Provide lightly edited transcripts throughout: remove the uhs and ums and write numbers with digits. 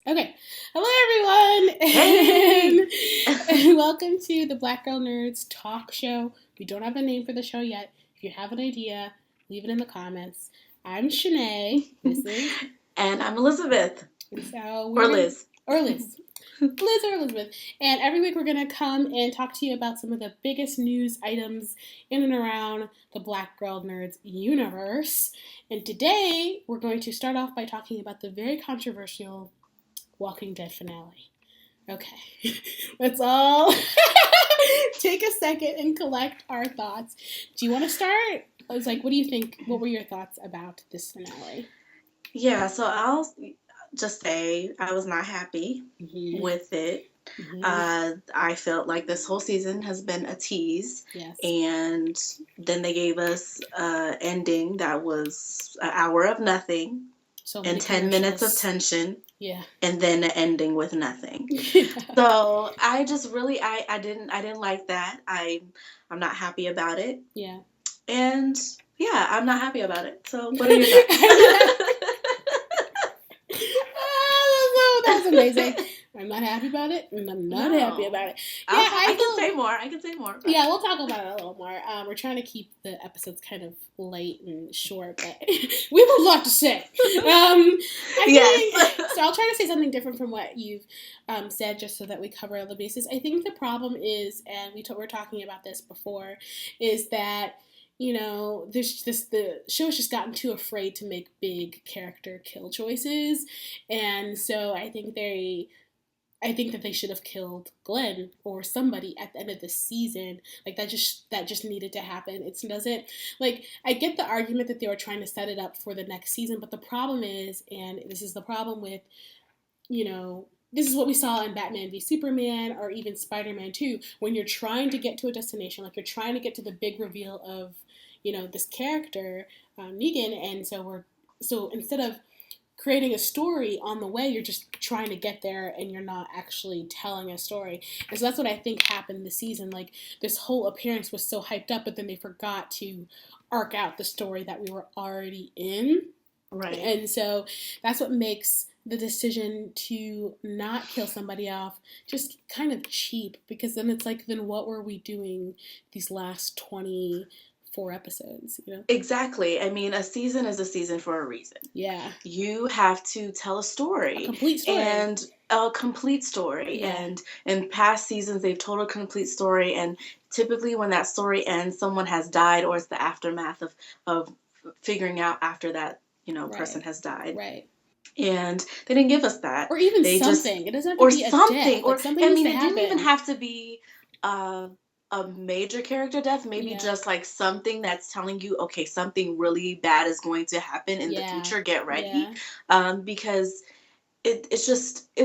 Okay. Hello, everyone. Hey! And welcome to the Black Girl Nerds talk show. We don't have a name for the show yet. If you have an idea, leave it in the comments. I'm Shanae. This is... And I'm Elizabeth. So Or we're going to... Liz. Or Liz. Liz or Elizabeth. And every week we're going to come and talk to you about some of the biggest news items in and around the Black Girl Nerds universe. And today we're going to start off by talking about the very controversial Walking Dead finale. Okay, let's all take a second and collect our thoughts. Do you want to start? I was like, what do you think? What were your thoughts about this finale? Yeah, so I'll just say I was not happy with it. I felt like this whole season has been a tease. Yes. And then they gave us an ending that was an hour of nothing and 10 minutes of tension. Yeah. And then an ending with nothing. Yeah. So I just really I didn't like that. I'm not happy about it. Yeah. And yeah, I'm not happy about it. So what are your thoughts? That was amazing. I'm not happy about it, and I'm not happy about it. Yeah, I can say more. Yeah, we'll talk about it a little more. We're trying to keep the episodes kind of light and short, but we have a lot to say. Yes. So I'll try to say something different from what you've said, just so that we cover all the bases. I think the problem is, and we were talking about this before, is that there's just the show's just gotten too afraid to make big character kill choices, and so I think that they should have killed Glenn or somebody at the end of the season. Like that just needed to happen. It doesn't, like, I get the argument that they were trying to set it up for the next season, but the problem is, and this is the problem with, this is what we saw in Batman v Superman or even Spider-Man 2, when you're trying to get to a destination, like you're trying to get to the big reveal of, this character, Negan, and so instead of creating a story on the way, you're just trying to get there and you're not actually telling a story. And so that's what I think happened this season. Like, this whole appearance was so hyped up, but then they forgot to arc out the story that we were already in. Right. And so that's what makes the decision to not kill somebody off just kind of cheap, because then it's like, then what were we doing these last 24 episodes, Exactly. I mean, a season is a season for a reason. Yeah. You have to tell a story. A complete story. And a complete story. Yeah. And in past seasons, they've told a complete story. And typically when that story ends, someone has died, or it's the aftermath of figuring out after that, person has died. Right. And they didn't give us that. Or even something. It doesn't have to be a death. Or something it didn't even have to be a major character death, maybe just like something that's telling you, okay, something really bad is going to happen in the future, get ready. Because it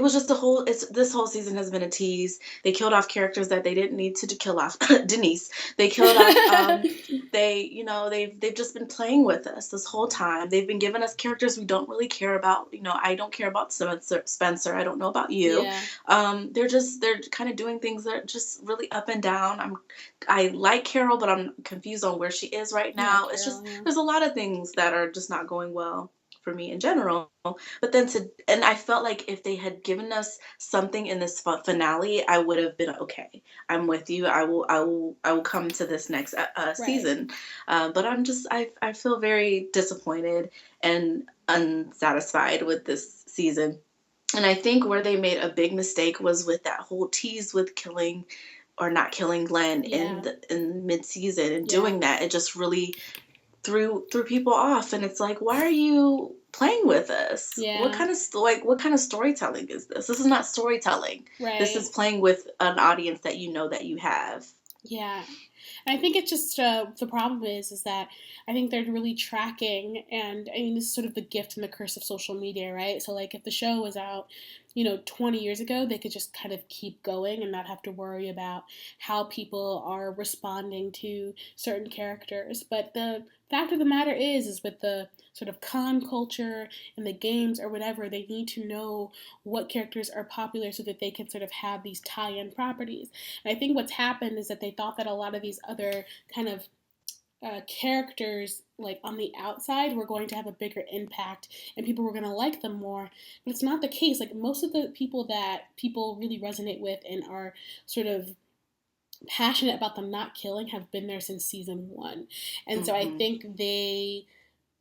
was just this whole season has been a tease. They killed off characters that they didn't need to kill off. Denise, they killed off, they've just been playing with us this whole time. They've been giving us characters we don't really care about. I don't care about Spencer. I don't know about you. They're kind of doing things that are just really up and down. I like Carol, but I'm confused on where she is right now. It's just, there's a lot of things that are just not going well for me in general. But then and I felt like if they had given us something in this finale, I would have been okay. I'm with you. I will come to this next season. But I feel very disappointed and unsatisfied with this season. And I think where they made a big mistake was with that whole tease with killing or not killing Glenn in mid-season, and doing that. It just really threw people off, and it's like, why are you playing with us? What kind of storytelling is this? This is not storytelling. This is playing with an audience that you have. And I think it's just the problem is that I think they're really tracking, and I mean, this is sort of the gift and the curse of social media, right? So like, if the show was out 20 years ago, they could just kind of keep going and not have to worry about how people are responding to certain characters. But the fact of the matter is with the sort of con culture and the games or whatever, they need to know what characters are popular so that they can sort of have these tie-in properties. And I think what's happened is that they thought that a lot of these other kind of characters like on the outside were going to have a bigger impact and people were going to like them more, but it's not the case. Like most of the people that people really resonate with and are sort of passionate about them not killing have been there since season 1, and so I think they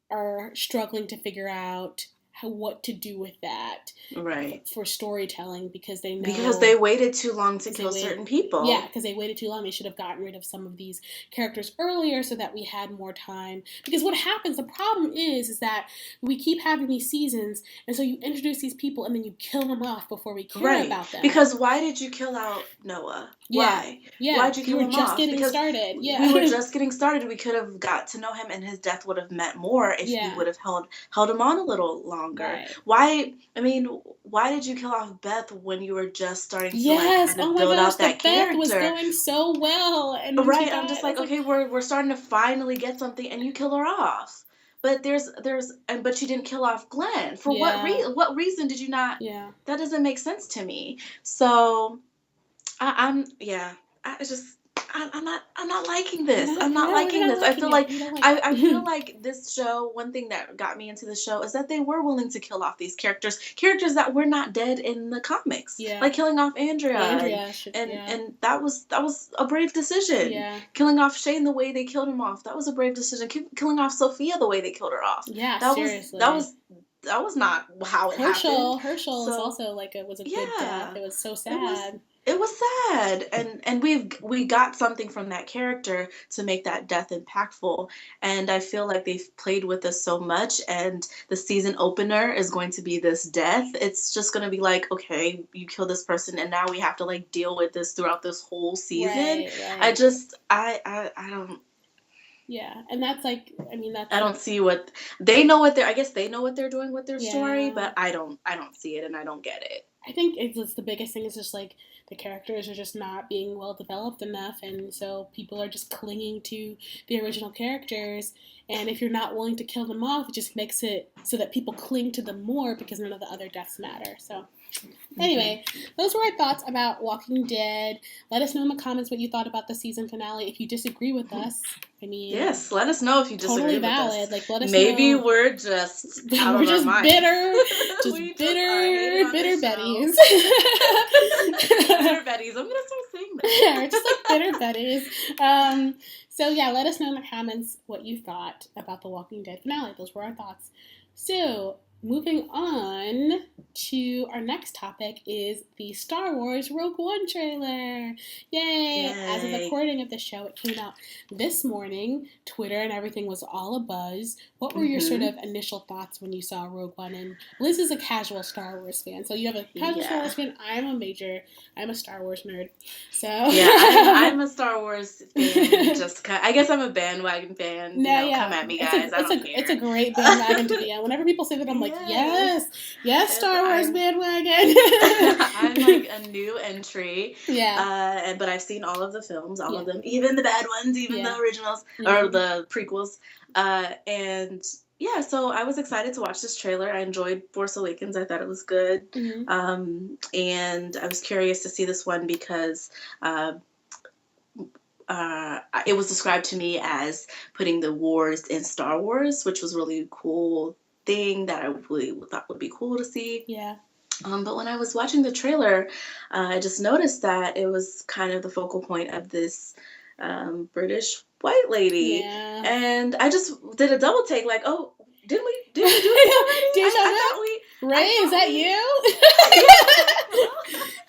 are struggling to figure out what to do with that, right, for storytelling, because they know, because they waited too long to kill certain people. Yeah, because they waited too long. They should have gotten rid of some of these characters earlier so that we had more time. Because what happens, the problem is that we keep having these seasons, and so you introduce these people and then you kill them off before we care about them. Because why did you kill out Noah? Why? Yeah. Why'd you kill him off? We were just getting started. Yeah. We were just getting started. We could have got to know him, and his death would have meant more if we would have held him on a little longer. Right. Why did you kill off Beth when you were just starting to kind of build out that character? Beth was going so well, and I'm just like, okay, we're starting to finally get something, and you kill her off. But but you didn't kill off Glenn. For what reason did you not? Yeah. That doesn't make sense to me. So I'm not liking this. I'm not liking this. I feel like I feel like this show, one thing that got me into the show is that they were willing to kill off these characters that were not dead in the comics. Yeah. Like killing off Andrea and that was a brave decision. Yeah. Killing off Shane the way they killed him off, that was a brave decision. Killing off Sophia the way they killed her off. Yeah, seriously. That was not how it happened. Herschel is also was a good death. It was so sad. It was sad, and we got something from that character to make that death impactful, and I feel like they've played with us so much, and the season opener is going to be this death. It's just going to be like, okay, you kill this person, and now we have to deal with this throughout this whole season. Right. I don't. Yeah, and that's I don't see what they know what they're. I guess they know what they're doing with their story, but I don't see it, and I don't get it. I think it's the biggest thing is just the characters are just not being well developed enough, and so people are just clinging to the original characters, and if you're not willing to kill them off, it just makes it so that people cling to them more because none of the other deaths matter. So anyway, those were our thoughts about Walking Dead. Let us know in the comments what you thought about the season finale. If you disagree with us, yes, let us know if you disagree with us. Let us Maybe know. We're just out of our mind. Bitter, bitter Betties. Bitter Betties. I'm gonna start saying that. Yeah, we're just bitter Betties. So yeah, let us know in the comments what you thought about the Walking Dead finale. Those were our thoughts. So moving on to our next topic is the Star Wars Rogue One trailer. Yay! As of the recording of the show, it came out this morning. Twitter and everything was all abuzz. What were your sort of initial thoughts when you saw Rogue One? And Liz is a casual Star Wars fan, so you have a casual Star Wars fan. I'm a Star Wars nerd. So yeah, I'm a Star Wars fan. I guess I'm a bandwagon fan. Come at me, guys. I don't care. It's a great bandwagon to be on. Whenever people say that, I'm like, yes, Star Wars bandwagon. I'm a new entry. Yeah. But I've seen all of the films, all of them, even the bad ones, even the originals or the prequels. And yeah, so I was excited to watch this trailer. I enjoyed Force Awakens. I thought it was good. And I was curious to see this one because it was described to me as putting the wars in Star Wars, which was really cool thing that I really thought would be cool to see. Yeah. But when I was watching the trailer, I just noticed that it was kind of the focal point of this British white lady. Yeah. And I just did a double take, oh, didn't we do it already? Ray, is that you?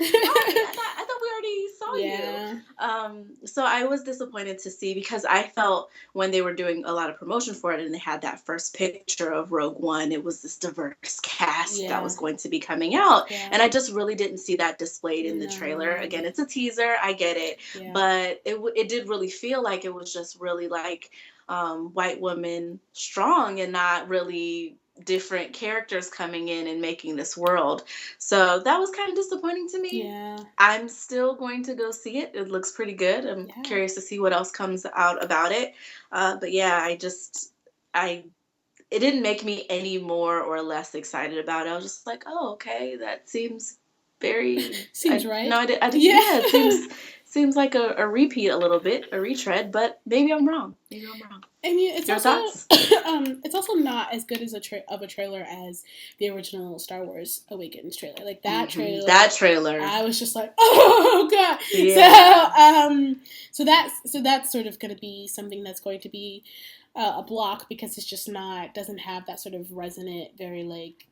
I thought we already saw you. So I was disappointed to see, because I felt when they were doing a lot of promotion for it and they had that first picture of Rogue One, it was this diverse cast that was going to be coming out. And I just really didn't see that displayed in the trailer. Again, it's a teaser. I get it. But it did really feel like it was just really white woman strong and not really different characters coming in and making this world. So that was kind of disappointing to me. Yeah. I'm still going to go see it. It looks pretty good. I'm curious to see what else comes out about it. But yeah, it didn't make me any more or less excited about it. I was just like, oh, okay, that seems very... Seems right. No, yeah, it seems like a repeat a little bit, a retread, but maybe I'm wrong. I mean, it's Your also thoughts? it's also not as good as a trailer as the original Star Wars Awakens trailer. Like that trailer. That trailer. I was just like, oh god. Yeah. So that's sort of going to be something that's going to be a block because it's just doesn't have that sort of resonant, very like,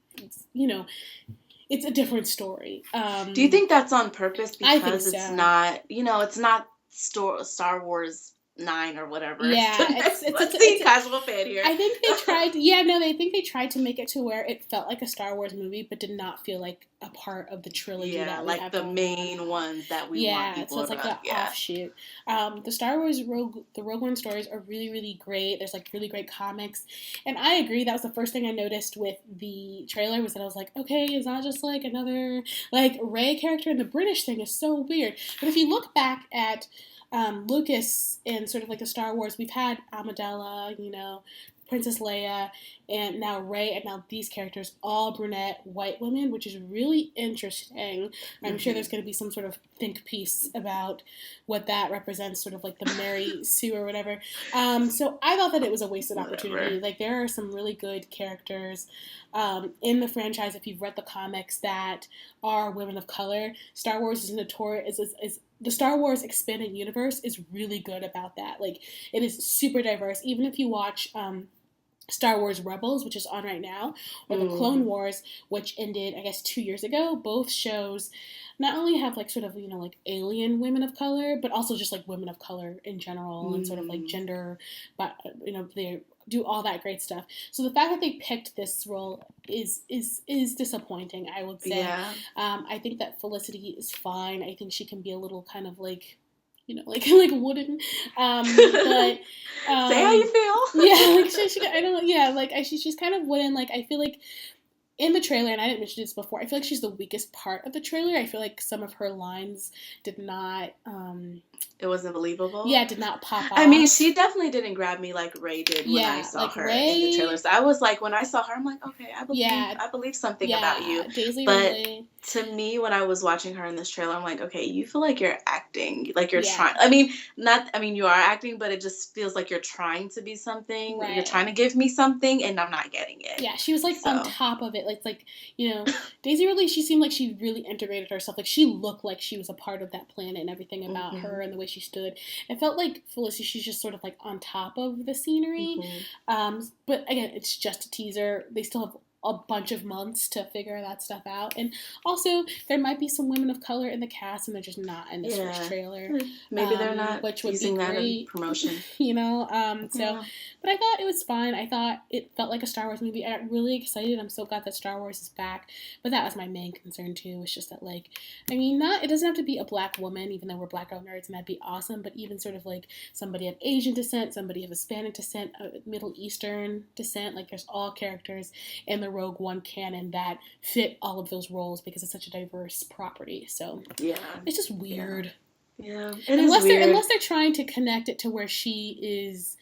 it's a different story. Do you think that's on purpose because it's not, it's not Star Wars 9 or whatever? Yeah, it's a casual fan here. I think they tried. They tried to make it to where it felt like a Star Wars movie, but did not feel like a part of the trilogy. Yeah, like the main ones that we want people so it's like the offshoot. The Star Wars Rogue One stories are really, really great. There's like really great comics, and I agree. That was the first thing I noticed with the trailer was that I was like, okay, it's not just like another like Rey character, and the British thing is so weird. But if you look back at Lucas and sort of like the Star Wars, we've had Amidala, Princess Leia, and now Rey, and now these characters, all brunette white women, which is really interesting. I'm sure there's going to be some sort of think piece about what that represents, sort of like the Mary Sue or whatever. So I thought that it was a wasted opportunity. Like there are some really good characters in the franchise, if you've read the comics, that are women of color. Star Wars is notorious. The Star Wars expanded universe is really good about that. Like, it is super diverse. Even if you watch Star Wars Rebels, which is on right now, or the Clone Wars, which ended, I guess, 2 years ago, both shows not only have, like, sort of, like, alien women of color, but also just, like, women of color in general, and sort of, like, gender, but, they do all that great stuff. So the fact that they picked this role is disappointing, I would say. Yeah. I think that Felicity is fine. I think she can be a little kind of like, like wooden. But say how you feel. Yeah, like she I don't. Yeah, like she's kind of wooden. Like I feel like in the trailer, and I didn't mention this before, I feel like she's the weakest part of the trailer. I feel like some of her lines did not. It wasn't believable? Yeah, it did not pop off. I mean, she definitely didn't grab me like Rey did when I saw her in the trailer. So I was like, when I saw her, I'm like, okay, I believe something about you. Daisy but to me, when I was watching her in this trailer, I'm like, okay, you feel like you're acting. Like you're trying. I mean, you are acting, but it just feels like you're trying to be something. Right. You're trying to give me something, and I'm not getting it. Yeah, she was like on top of it. Like Daisy really, she seemed like she really integrated herself. Like she looked like she was a part of that planet and everything about her and the way she stood. It felt like Felicity, she's just sort of like on top of the scenery. But again, it's just a teaser. They still have a bunch of months to figure that stuff out. And also, there might be some women of color in the cast, and they're just not in this first trailer. Maybe they're not which would using be that great, in promotion. But I thought it was fine. I thought it felt like a Star Wars movie. I got really excited. I'm so glad that Star Wars is back. But that was my main concern, too. It's just that, like, I mean, it doesn't have to be a black woman, even though we're black girl nerds, and that'd be awesome. But even sort of, like, somebody of Asian descent, somebody of Hispanic descent, Middle Eastern descent. Like, there's all characters in the Rogue One canon that fit all of those roles because it's such a diverse property. So, it's just weird. Yeah, unless they're trying to connect it to where she is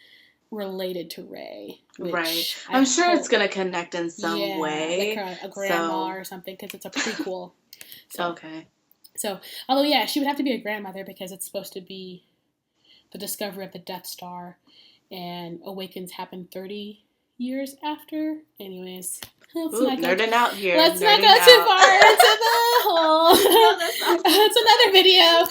related to Rey, right? I'm sure it's gonna connect in some way, like a grandma or something, because it's a prequel. Okay. So, although she would have to be a grandmother because it's supposed to be the discovery of the Death Star, and Awakens happened 30 years after. Anyways. Nerding out here. Let's not go too far into the hole. That's another video.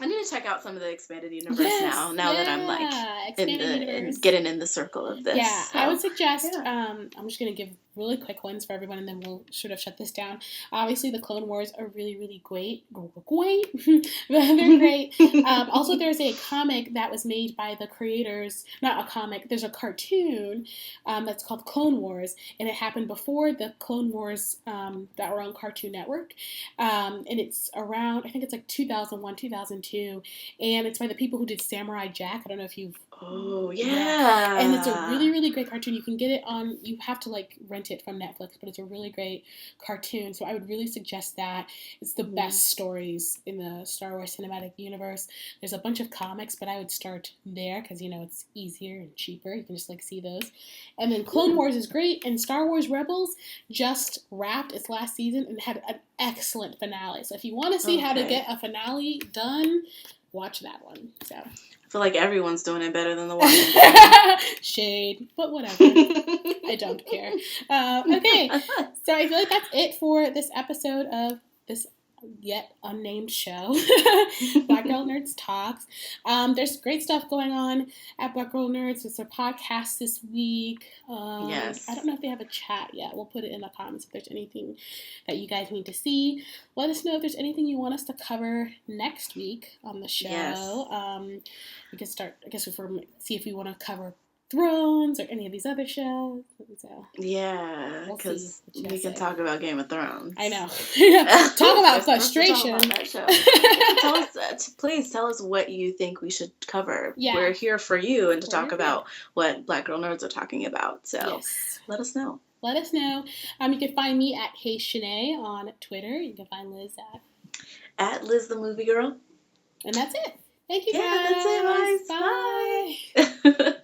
I need to check out some of the expanded universe now that I'm like getting in the circle of this. Yeah, so. I would suggest. I'm just gonna give really quick ones for everyone, and then we'll sort of shut this down. Obviously, the Clone Wars are really, really great. They're great. Also, there's a comic that was made by the creators. Not a comic. There's a cartoon that's called Clone Wars, and it happened before the Clone Wars that were on Cartoon Network. And it's around, I think it's like 2001, 2002, and it's by the people who did Samurai Jack. I don't know if you've Oh, yeah. And it's a really, really great cartoon. You can get it on, you have to like rent it from Netflix, but it's a really great cartoon. So I would really suggest that. It's the best stories in the Star Wars cinematic universe. There's a bunch of comics, but I would start there because, it's easier and cheaper. You can just like see those. And then Clone Wars is great. And Star Wars Rebels just wrapped its last season and had an excellent finale. So if you want to see how to get a finale done, watch that one. So I feel like everyone's doing it better than the Washington. Shade, but whatever. I don't care. Okay, so I feel like that's it for this episode of this yet unnamed show, Black Girl Nerds Talks. There's great stuff going on at Black Girl Nerds. It's a podcast this week. Yes. I don't know if they have a chat yet. We'll put it in the comments if there's anything that you guys need to see. Let us know if there's anything you want us to cover next week on the show. Yes. We can start, I guess, see if we want to cover Thrones or any of these other shows. So, yeah, because we can talk about Game of Thrones. I know. Talk about frustration. Talk about that show. Please tell us what you think we should cover. Yeah. We're here for you and to talk about what Black Girl Nerds are talking about. So let us know. Let us know. You can find me at Hey Shanae on Twitter. You can find Liz at Liz the Movie Girl. And that's it. Thank you guys. Yeah, that's it, guys. Bye.